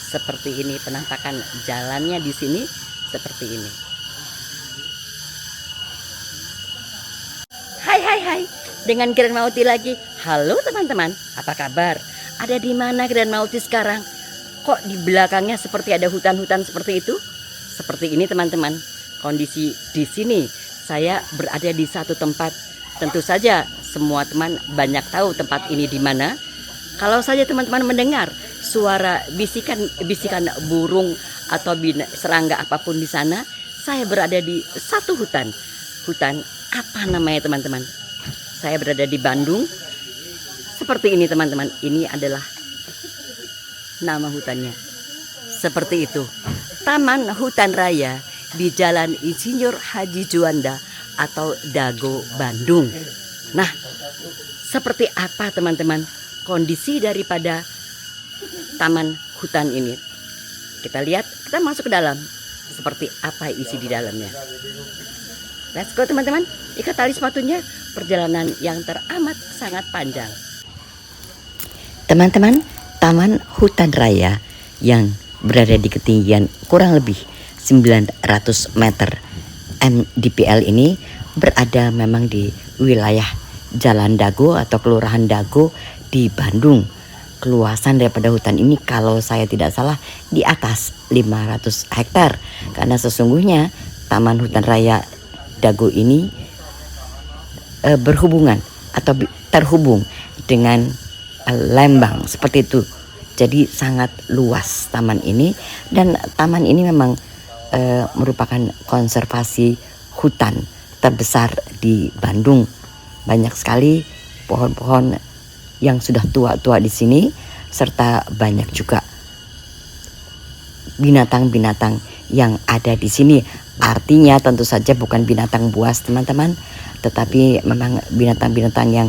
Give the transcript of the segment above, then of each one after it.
seperti ini, penampakan jalannya di sini seperti ini. Hai, dengan Grand Mauti lagi. Halo teman-teman, apa kabar? Ada di mana Grand Mauti sekarang? Kok di belakangnya seperti ada hutan-hutan seperti itu? Seperti ini teman-teman, kondisi di sini. Saya berada di satu tempat. Tentu saja semua teman banyak tahu tempat ini di mana. Kalau saja teman-teman mendengar suara bisikan burung atau serangga apapun di sana, saya berada di satu hutan. Hutan apa namanya teman-teman? Saya berada di Bandung. Seperti ini teman-teman. Ini adalah nama hutannya. Seperti itu. Taman Hutan Raya di Jalan Insinyur Haji Juanda atau Dago Bandung. Nah, seperti apa teman-teman kondisi daripada taman hutan ini? Kita lihat, kita masuk ke dalam. Seperti apa isi di dalamnya? Let's go teman-teman, ikat tali sepatunya, perjalanan yang teramat sangat panjang. Teman-teman, Taman Hutan Raya yang berada di ketinggian kurang lebih 900 meter mdpl ini berada memang di wilayah Jalan Dago atau Kelurahan Dago di Bandung. Keluasan daripada hutan ini kalau saya tidak salah di atas 500 hektar. Karena sesungguhnya Taman Hutan Raya Dago ini berhubungan atau terhubung dengan Lembang seperti itu. Jadi sangat luas taman ini, dan taman ini memang merupakan konservasi hutan terbesar di Bandung. Banyak sekali pohon-pohon yang sudah tua-tua di sini, serta banyak juga binatang-binatang yang ada di sini. Artinya tentu saja bukan binatang buas teman-teman, tetapi memang binatang-binatang yang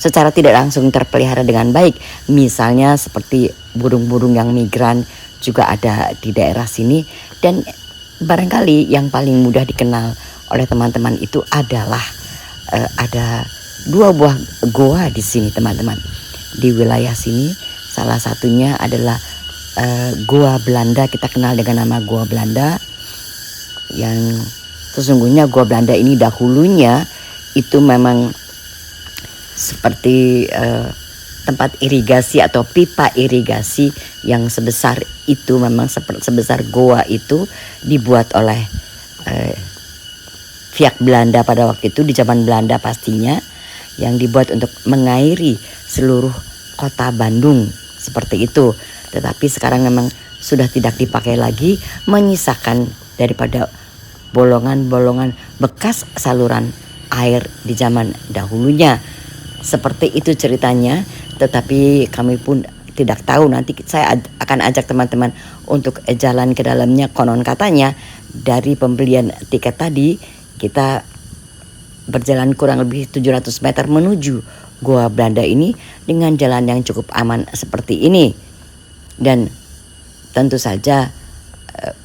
secara tidak langsung terpelihara dengan baik. Misalnya seperti burung-burung yang migran juga ada di daerah sini. Dan barangkali yang paling mudah dikenal oleh teman-teman itu adalah ada 2 buah goa di sini teman-teman. Di wilayah sini salah satunya adalah Goa Belanda. Kita kenal dengan nama Goa Belanda, yang sesungguhnya Goa Belanda ini dahulunya itu memang seperti tempat irigasi atau pipa irigasi yang sebesar itu, memang sebesar goa itu dibuat oleh pihak Belanda pada waktu itu, di zaman Belanda pastinya, yang dibuat untuk mengairi seluruh kota Bandung seperti itu. Tetapi sekarang memang sudah tidak dipakai lagi, menyisakan daripada bolongan-bolongan bekas saluran air di zaman dahulunya. Seperti itu ceritanya, tetapi kami pun tidak tahu. Nanti saya akan ajak teman-teman untuk jalan ke dalamnya. Konon katanya dari pembelian tiket tadi kita berjalan kurang lebih 700 meter menuju Goa Belanda ini dengan jalan yang cukup aman seperti ini. Dan tentu saja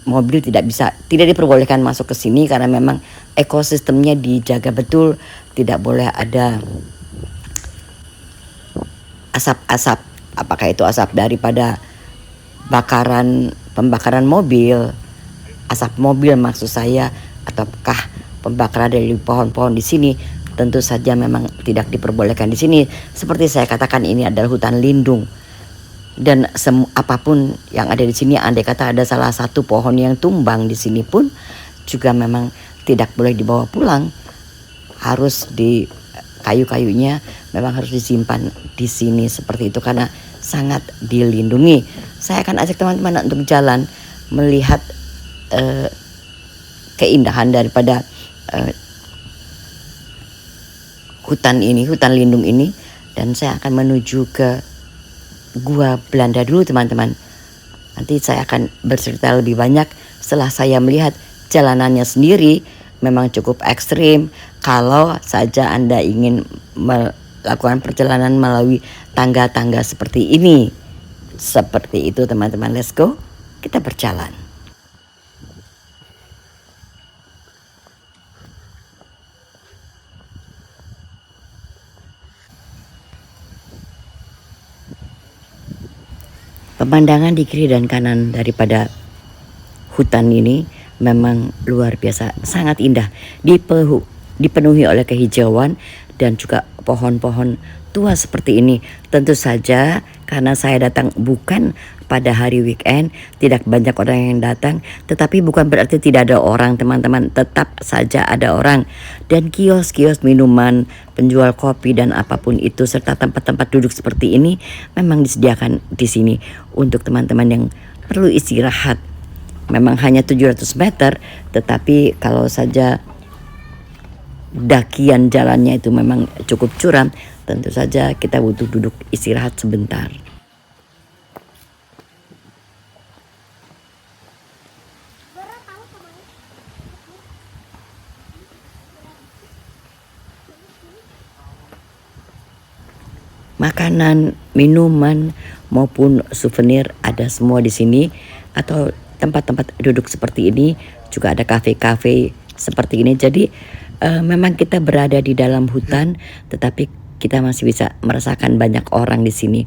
mobil tidak diperbolehkan masuk ke sini karena memang ekosistemnya dijaga betul. Tidak boleh ada asap-asap, apakah itu asap daripada pembakaran mobil, asap mobil maksud saya, ataukah pembakaran dari pohon-pohon di sini. Tentu saja memang tidak diperbolehkan di sini. Seperti saya katakan, ini adalah hutan lindung. Dan apapun yang ada di sini, andai kata ada salah satu pohon yang tumbang di sini pun juga memang tidak boleh dibawa pulang. Harus kayu-kayunya memang harus disimpan di sini seperti itu karena sangat dilindungi. Saya akan ajak teman-teman untuk jalan melihat keindahan daripada hutan lindung ini, dan saya akan menuju ke Gua Belanda dulu teman-teman. Nanti saya akan bercerita lebih banyak setelah saya melihat jalanannya sendiri. Memang cukup ekstrim kalau saja Anda ingin melakukan perjalanan melalui tangga-tangga seperti ini. Seperti itu teman-teman, let's go, kita berjalan. Pemandangan di kiri dan kanan daripada hutan ini memang luar biasa, sangat indah, dipenuhi oleh kehijauan dan juga pohon-pohon tua seperti ini. Tentu saja karena saya datang bukan pada hari weekend, tidak banyak orang yang datang, tetapi bukan berarti tidak ada orang teman-teman, tetap saja ada orang. Dan kios-kios minuman, penjual kopi dan apapun itu serta tempat-tempat duduk seperti ini memang disediakan di sini untuk teman-teman yang perlu istirahat. Memang hanya 700 meter, tetapi kalau saja dakian jalannya itu memang cukup curam, tentu saja kita butuh duduk istirahat sebentar. Makanan, minuman maupun souvenir ada semua di sini, atau tempat-tempat duduk seperti ini, juga ada kafe-kafe seperti ini. Jadi memang kita berada di dalam hutan, tetapi kita masih bisa merasakan banyak orang di sini.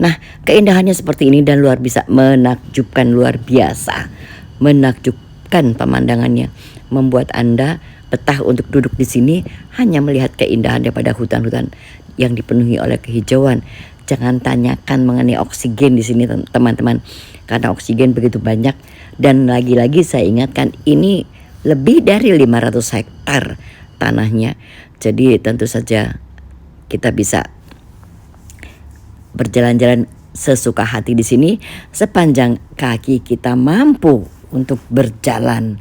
Nah, keindahannya seperti ini dan luar biasa menakjubkan, luar biasa menakjubkan pemandangannya, membuat Anda betah untuk duduk di sini hanya melihat keindahan daripada hutan-hutan yang dipenuhi oleh kehijauan. Jangan tanyakan mengenai oksigen di sini teman-teman, karena oksigen begitu banyak. Dan lagi-lagi saya ingatkan, ini lebih dari 500 hektar tanahnya. Jadi tentu saja kita bisa berjalan-jalan sesuka hati di sini sepanjang kaki kita mampu untuk berjalan.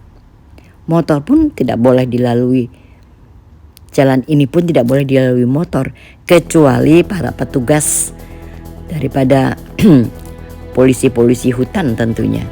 Motor pun tidak boleh dilalui. Jalan ini pun tidak boleh dilalui motor, kecuali para petugas daripada polisi-polisi hutan tentunya.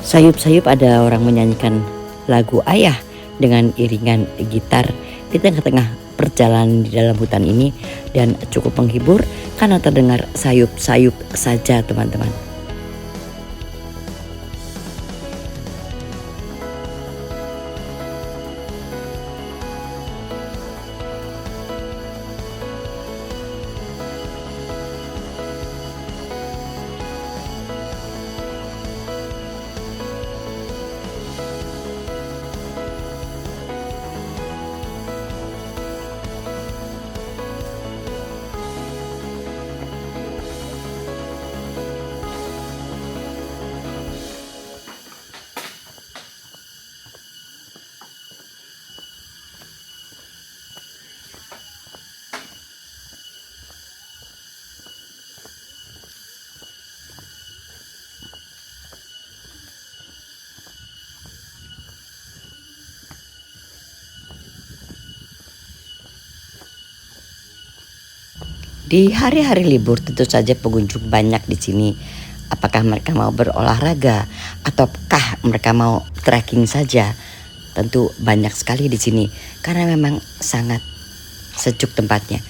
Sayup-sayup ada orang menyanyikan lagu Ayah dengan iringan gitar di tengah-tengah perjalanan di dalam hutan ini, dan cukup menghibur karena terdengar sayup-sayup saja teman-teman. Di hari-hari libur tentu saja pengunjung banyak di sini. Apakah mereka mau berolahraga ataukah mereka mau trekking saja? Tentu banyak sekali di sini karena memang sangat sejuk tempatnya.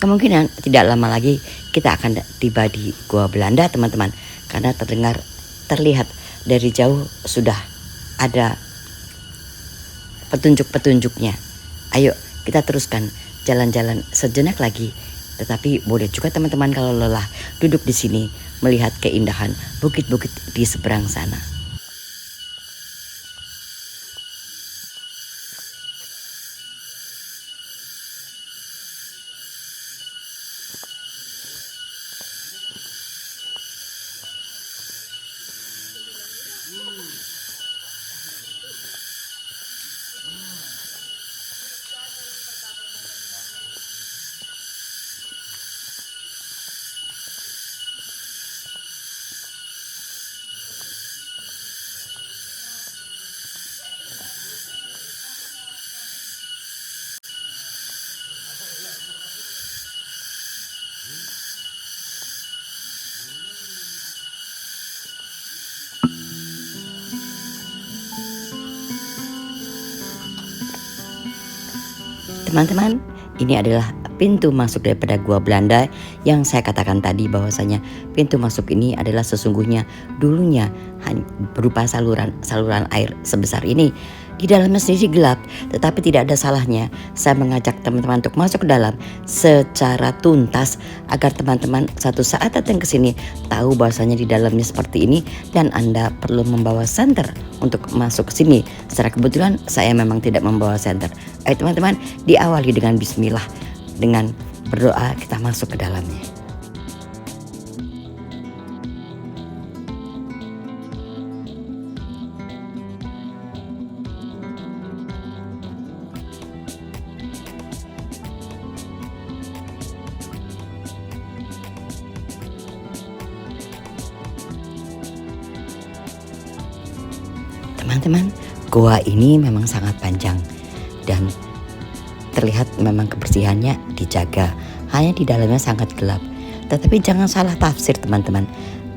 Kemungkinan tidak lama lagi kita akan tiba di Gua Belanda teman-teman, karena terlihat dari jauh sudah ada petunjuk-petunjuknya. Ayo kita teruskan jalan-jalan sejenak lagi. Tetapi boleh juga teman-teman kalau lelah duduk di sini melihat keindahan bukit-bukit di seberang sana. Teman-teman, ini adalah pintu masuk daripada Gua Belanda yang saya katakan tadi, bahwasanya pintu masuk ini adalah sesungguhnya dulunya berupa saluran air sebesar ini. Di dalamnya sendiri gelap, tetapi tidak ada salahnya saya mengajak teman-teman untuk masuk ke dalam secara tuntas agar teman-teman satu saat datang ke sini tahu bahwasanya di dalamnya seperti ini dan Anda perlu membawa senter untuk masuk ke sini. Secara kebetulan saya memang tidak membawa senter. Ayo teman-teman, diawali dengan bismillah, dengan berdoa kita masuk ke dalamnya. Teman-teman, goa ini memang sangat panjang dan terlihat memang kebersihannya dijaga. Hanya di dalamnya sangat gelap. Tetapi jangan salah tafsir teman-teman.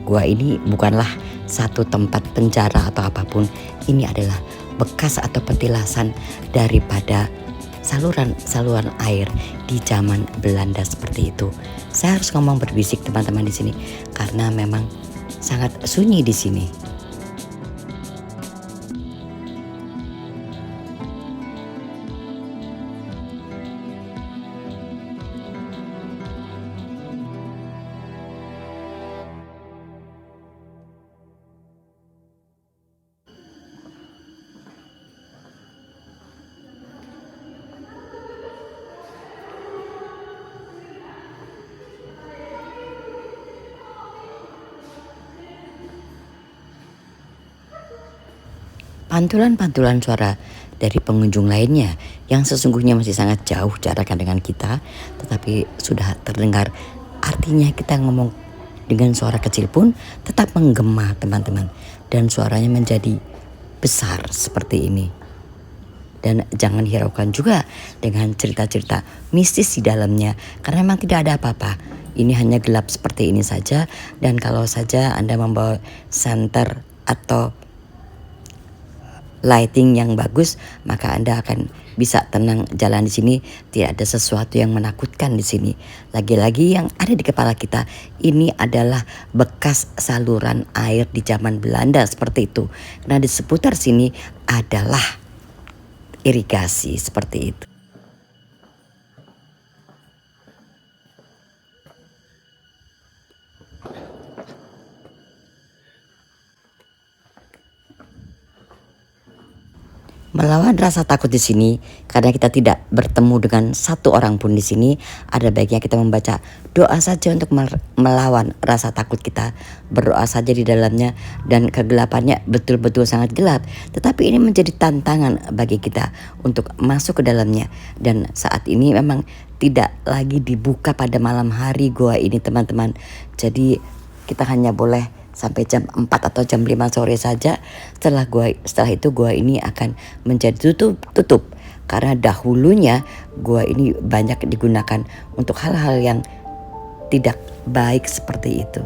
Goa ini bukanlah satu tempat penjara atau apapun. Ini adalah bekas atau petilasan daripada saluran air di zaman Belanda seperti itu. Saya harus ngomong berbisik teman-teman di sini karena memang sangat sunyi di sini. Pantulan-pantulan suara dari pengunjung lainnya yang sesungguhnya masih sangat jauh jaraknya dengan kita, tetapi sudah terdengar. Artinya kita ngomong dengan suara kecil pun tetap menggema teman-teman, dan suaranya menjadi besar seperti ini. Dan jangan hiraukan juga dengan cerita-cerita mistis di dalamnya, karena memang tidak ada apa-apa. Ini hanya gelap seperti ini saja, dan kalau saja Anda membawa senter atau lighting yang bagus, maka Anda akan bisa tenang jalan di sini. Tidak ada sesuatu yang menakutkan di sini. Lagi-lagi yang ada di kepala kita ini adalah bekas saluran air di zaman Belanda seperti itu. Nah, di seputar sini adalah irigasi seperti itu. Melawan rasa takut di sini, karena kita tidak bertemu dengan satu orang pun di sini, ada baiknya kita membaca doa saja untuk melawan rasa takut kita. Berdoa saja di dalamnya, dan kegelapannya betul-betul sangat gelap. Tetapi ini menjadi tantangan bagi kita untuk masuk ke dalamnya. Dan saat ini memang tidak lagi dibuka pada malam hari goa ini teman-teman. Jadi kita hanya boleh sampai jam 4 atau jam 5 sore saja. Setelah itu gua ini akan menjadi tutup karena dahulunya gua ini banyak digunakan untuk hal-hal yang tidak baik seperti itu.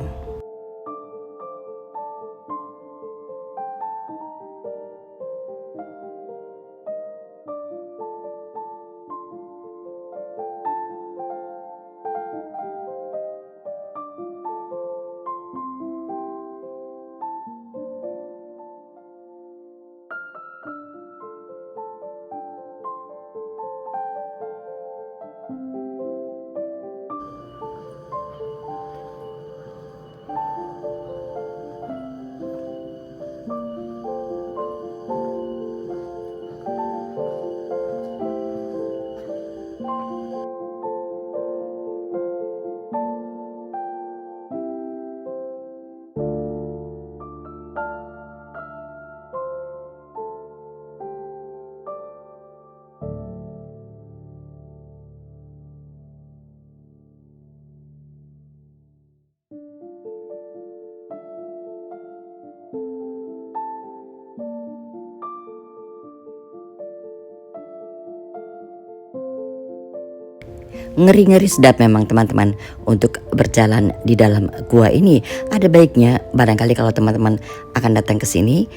Ngeri-ngeri sedap memang teman-teman untuk berjalan di dalam gua ini. Ada baiknya barangkali kalau teman-teman akan datang ke sini,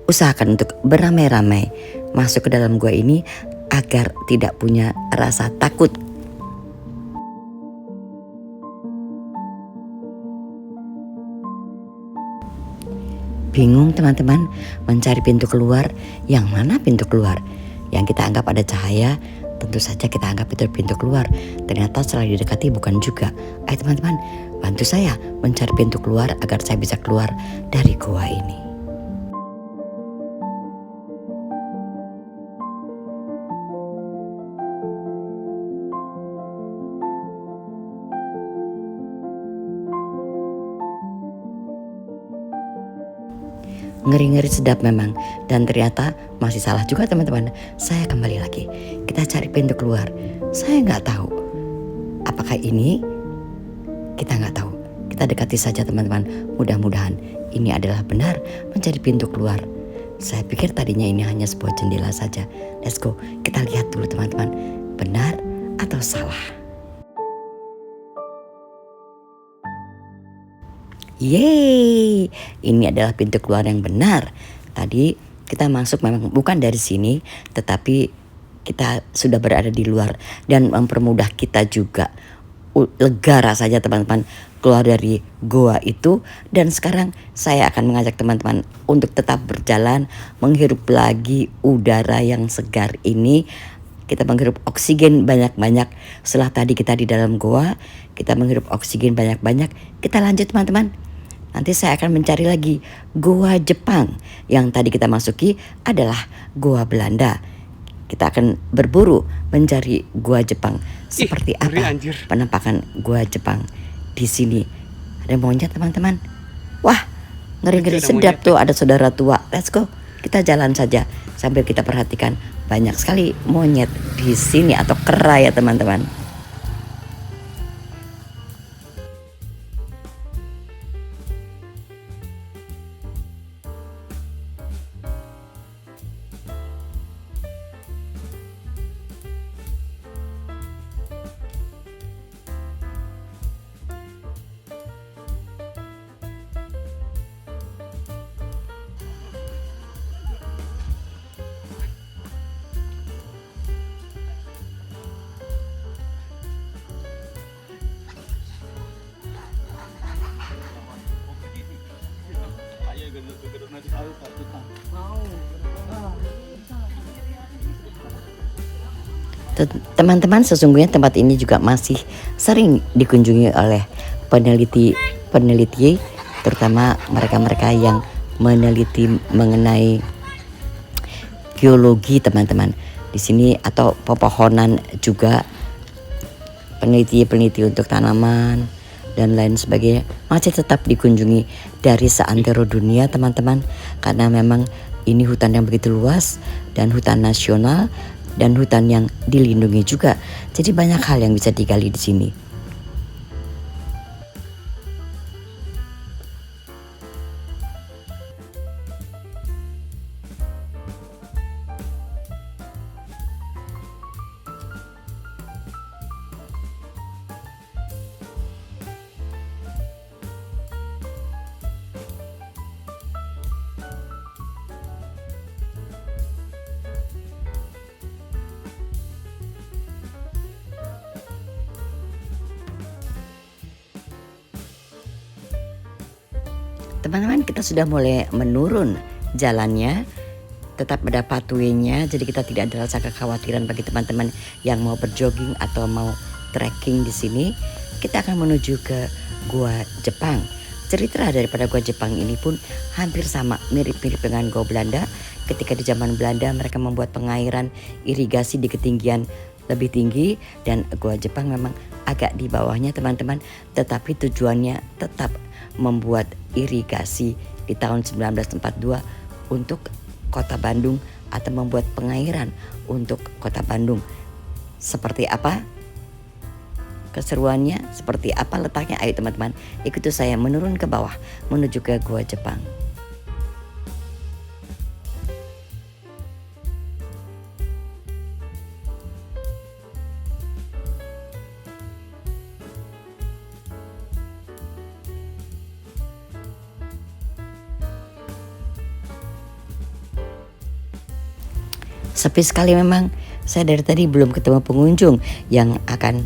usahakan untuk beramai-ramai masuk ke dalam gua ini agar tidak punya rasa takut. Bingung teman-teman mencari pintu keluar? Yang mana pintu keluar? Yang kita anggap ada cahaya, tentu saja kita anggap itu pintu keluar. Ternyata setelah didekati bukan juga. Ayo teman-teman, bantu saya mencari pintu keluar agar saya bisa keluar dari gua ini. Ngeri-ngeri sedap memang, dan ternyata masih salah juga teman-teman. Saya kembali lagi, kita cari pintu keluar. Saya nggak tahu apakah ini, kita nggak tahu. Kita dekati saja teman-teman, mudah-mudahan ini adalah benar menjadi pintu keluar. Saya pikir tadinya ini hanya sebuah jendela saja. Let's go, kita lihat dulu teman-teman, benar atau salah. Yeay, ini adalah pintu keluar yang benar. Tadi kita masuk memang bukan dari sini, tetapi kita sudah berada di luar dan mempermudah kita juga. Lega rasanya teman-teman keluar dari goa itu. Dan sekarang saya akan mengajak teman-teman untuk tetap berjalan, menghirup lagi udara yang segar ini. Kita menghirup oksigen banyak-banyak. Setelah tadi kita di dalam goa, kita menghirup oksigen banyak-banyak. Kita lanjut teman-teman. Nanti saya akan mencari lagi goa Jepang. Yang tadi kita masuki adalah goa Belanda. Kita akan berburu mencari goa Jepang. Seperti apa penampakan goa Jepang di sini. Ada monyet teman-teman. Wah, ngeri-ngeri sedap tuh, ada saudara tua. Let's go. Kita jalan saja sambil kita perhatikan banyak sekali monyet di sini atau kera ya teman-teman. Teman-teman, sesungguhnya tempat ini juga masih sering dikunjungi oleh peneliti, terutama mereka-mereka yang meneliti mengenai geologi teman-teman. Di sini atau pepohonan juga, peneliti untuk tanaman dan lain sebagainya masih tetap dikunjungi dari seantero dunia teman-teman, karena memang ini hutan yang begitu luas dan hutan nasional dan hutan yang dilindungi juga. Jadi banyak hal yang bisa digali di sini. Teman-teman, kita sudah mulai menurun jalannya, tetap ada pathway-nya, jadi kita tidak ada rasa kekhawatiran bagi teman-teman yang mau berjogging atau mau trekking di sini. Kita akan menuju ke Gua Jepang. Cerita daripada Gua Jepang ini pun hampir sama, mirip-mirip dengan Gua Belanda. Ketika di zaman Belanda mereka membuat pengairan irigasi di ketinggian lebih tinggi, dan Gua Jepang memang agak di bawahnya teman-teman, tetapi tujuannya tetap membuat irigasi di tahun 1942 untuk kota Bandung, atau membuat pengairan untuk kota Bandung. Seperti apa keseruannya, seperti apa letaknya? Ayo teman-teman, ikuti saya menurun ke bawah menuju ke Gua Jepang. Sepi sekali memang. Saya dari tadi belum ketemu pengunjung yang akan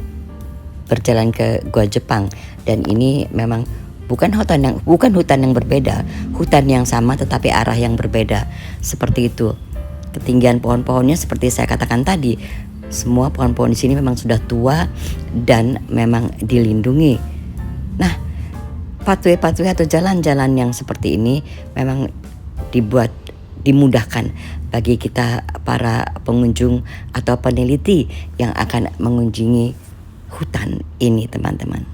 berjalan ke Gua Jepang, dan ini memang bukan hutan yang berbeda, hutan yang sama tetapi arah yang berbeda. Seperti itu. Ketinggian pohon-pohonnya seperti saya katakan tadi, semua pohon-pohon di sini memang sudah tua dan memang dilindungi. Nah, pathway-pathway atau jalan-jalan yang seperti ini memang dimudahkan bagi kita para pengunjung atau peneliti yang akan mengunjungi hutan ini, teman-teman.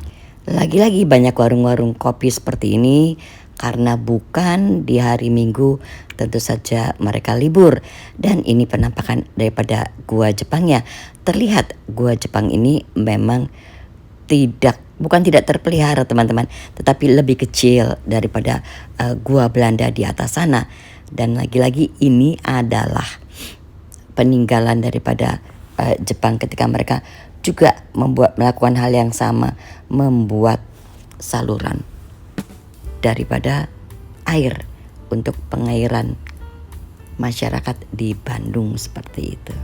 Lagi-lagi banyak warung-warung kopi seperti ini karena bukan di hari Minggu, tentu saja mereka libur. Dan ini penampakan daripada Gua Jepangnya. Terlihat Gua Jepang ini memang bukan tidak terpelihara, teman-teman, tetapi lebih kecil daripada Gua Belanda di atas sana. Dan lagi-lagi ini adalah peninggalan daripada Jepang ketika mereka juga melakukan hal yang sama, membuat saluran daripada air untuk pengairan masyarakat di Bandung seperti itu.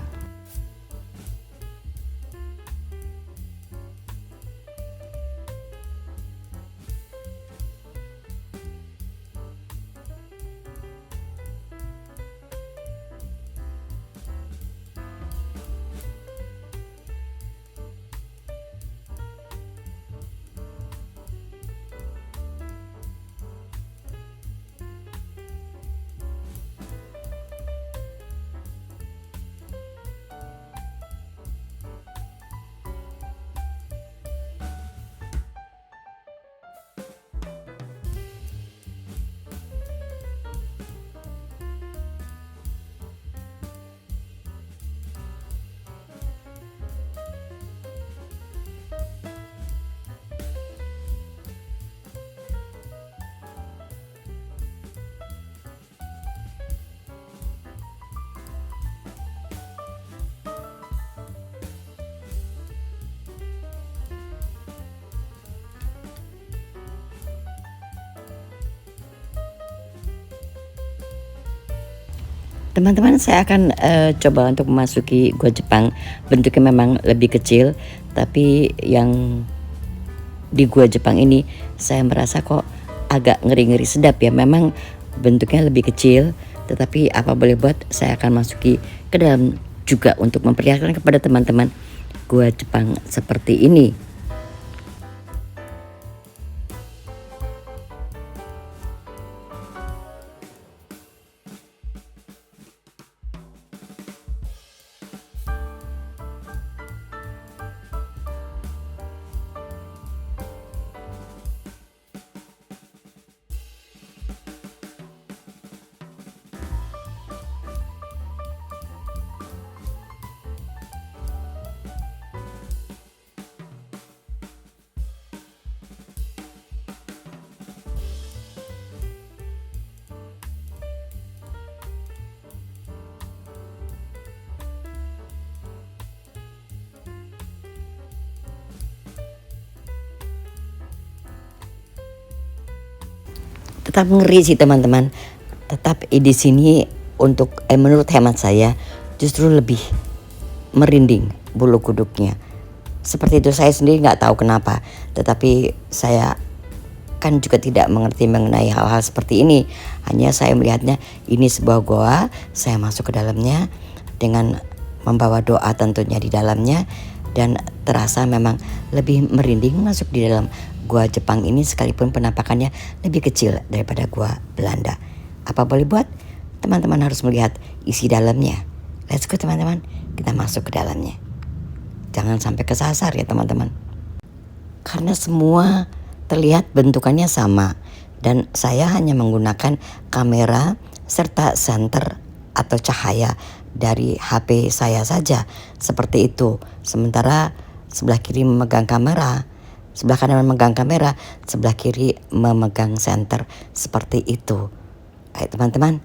Teman-teman, saya akan coba untuk memasuki Gua Jepang. Bentuknya memang lebih kecil, tapi yang di Gua Jepang ini saya merasa kok agak ngeri-ngeri sedap ya. Memang bentuknya lebih kecil, tetapi apa boleh buat, saya akan masuki ke dalam juga untuk memperlihatkan kepada teman-teman Gua Jepang seperti ini. Tetap ngeri sih, teman-teman. Tetap di sini untuk menurut hemat saya justru lebih merinding bulu kuduknya. Seperti itu, saya sendiri nggak tahu kenapa, tetapi saya kan juga tidak mengerti mengenai hal-hal seperti ini. Hanya saya melihatnya ini sebuah goa, saya masuk ke dalamnya dengan membawa doa tentunya di dalamnya, dan terasa memang lebih merinding masuk di dalam Gua Jepang ini sekalipun penampakannya lebih kecil daripada Gua Belanda. Apa boleh buat, teman-teman harus melihat isi dalamnya. Let's go, teman-teman, kita masuk ke dalamnya. Jangan sampai kesasar ya, teman-teman. Karena semua terlihat bentukannya sama, dan saya hanya menggunakan kamera serta senter atau cahaya dari HP saya saja, seperti itu. Sementara sebelah kiri memegang kamera, sebelah kanan memegang kamera, sebelah kiri memegang senter, seperti itu. Ayo teman-teman,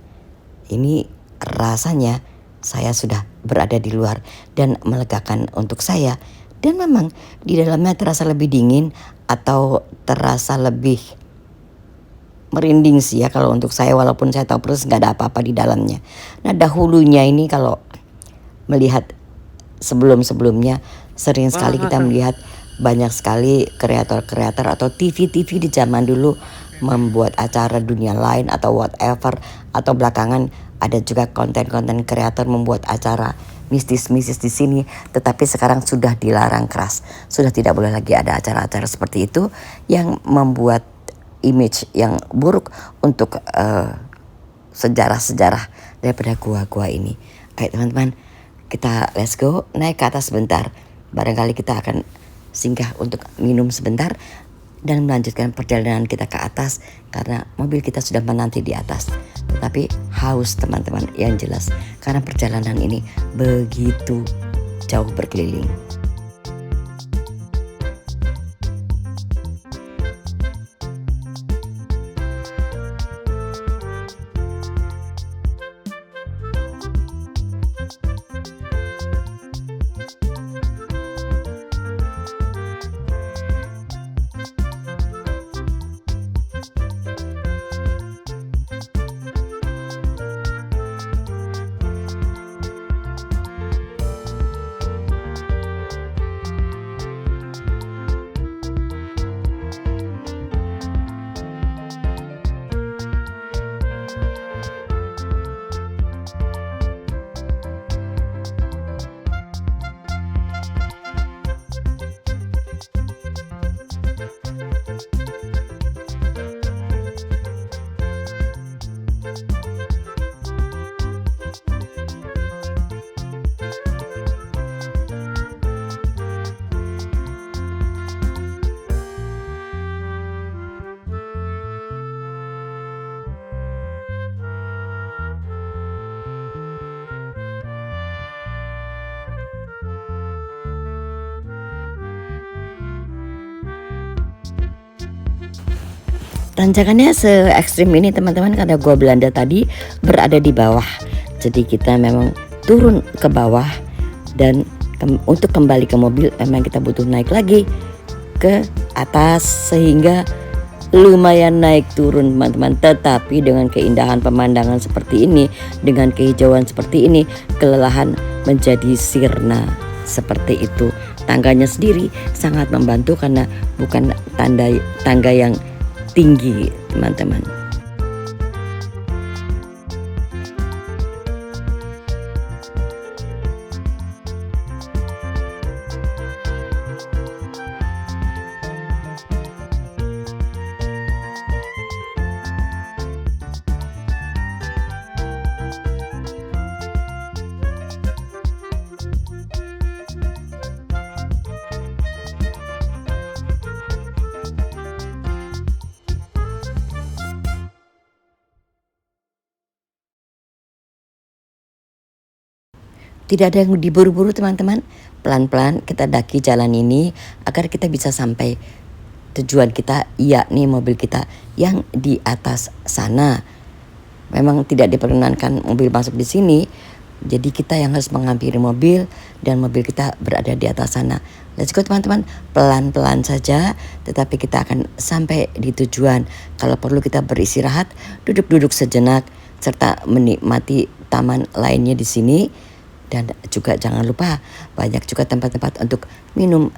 ini rasanya saya sudah berada di luar dan melegakan untuk saya. Dan memang di dalamnya terasa lebih dingin atau terasa lebih merinding sih ya kalau untuk saya, walaupun saya tahu persis nggak ada apa-apa di dalamnya. Nah, dahulunya ini kalau melihat sebelum-sebelumnya sering sekali kita melihat banyak sekali kreator-kreator atau TV-TV di zaman dulu membuat acara dunia lain atau whatever, atau belakangan ada juga konten-konten kreator membuat acara mistis-mistis di sini, tetapi sekarang sudah dilarang keras. Sudah tidak boleh lagi ada acara-acara seperti itu yang membuat image yang buruk untuk sejarah-sejarah daripada gua-gua ini. Ayo teman-teman, kita let's go naik ke atas sebentar. Barangkali kita akan singgah untuk minum sebentar dan melanjutkan perjalanan kita ke atas karena mobil kita sudah menanti di atas. Tetapi haus teman-teman yang jelas karena perjalanan ini begitu jauh berkeliling. Tanjakannya se ekstrim ini teman-teman karena gua Belanda tadi berada di bawah. Jadi kita memang turun ke bawah dan untuk kembali ke mobil memang kita butuh naik lagi ke atas sehingga lumayan naik turun teman-teman. Tetapi dengan keindahan pemandangan seperti ini, dengan kehijauan seperti ini, kelelahan menjadi sirna seperti itu. Tangganya sendiri sangat membantu karena bukan tangga yang tinggi teman-teman. Tidak ada yang diburu-buru teman-teman. Pelan-pelan kita daki jalan ini agar kita bisa sampai tujuan kita, yakni mobil kita yang di atas sana. Memang tidak diperkenankan mobil masuk di sini. Jadi kita yang harus menghampiri mobil dan mobil kita berada di atas sana. Let's go teman-teman, pelan-pelan saja tetapi kita akan sampai di tujuan. Kalau perlu kita beristirahat, duduk-duduk sejenak serta menikmati taman lainnya di sini. Dan juga jangan lupa banyak juga tempat-tempat untuk minum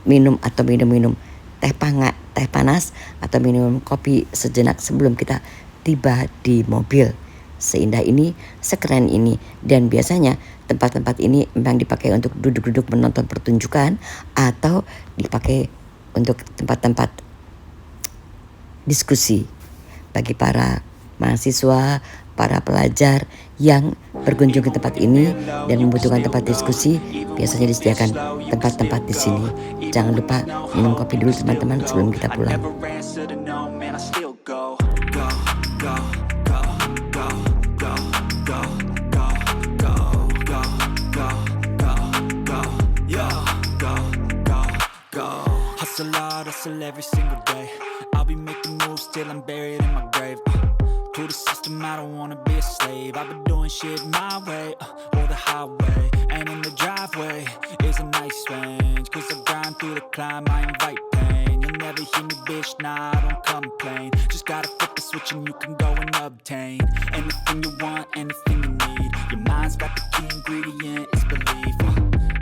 teh panas atau minum kopi sejenak sebelum kita tiba di mobil. Seindah ini, sekeren ini, dan biasanya tempat-tempat ini memang dipakai untuk duduk-duduk menonton pertunjukan atau dipakai untuk tempat-tempat diskusi bagi para mahasiswa, para pelajar yang berkunjung ke tempat ini dan membutuhkan tempat diskusi. Biasanya disediakan tempat-tempat di sini. Jangan lupa minum kopi dulu teman-teman sebelum kita pulang. Hustle every single day. I'll be making moves till I'm buried in my grave. To the system, I don't wanna be a slave. I've been doing shit my way, or the highway. And in the driveway is a nice range. Cause I grind through the climb, I invite pain. You'll never hear me, bitch, nah, I don't complain. Just gotta flip the switch and you can go and obtain anything you want, anything you need. Your mind's got the key ingredient, it's belief.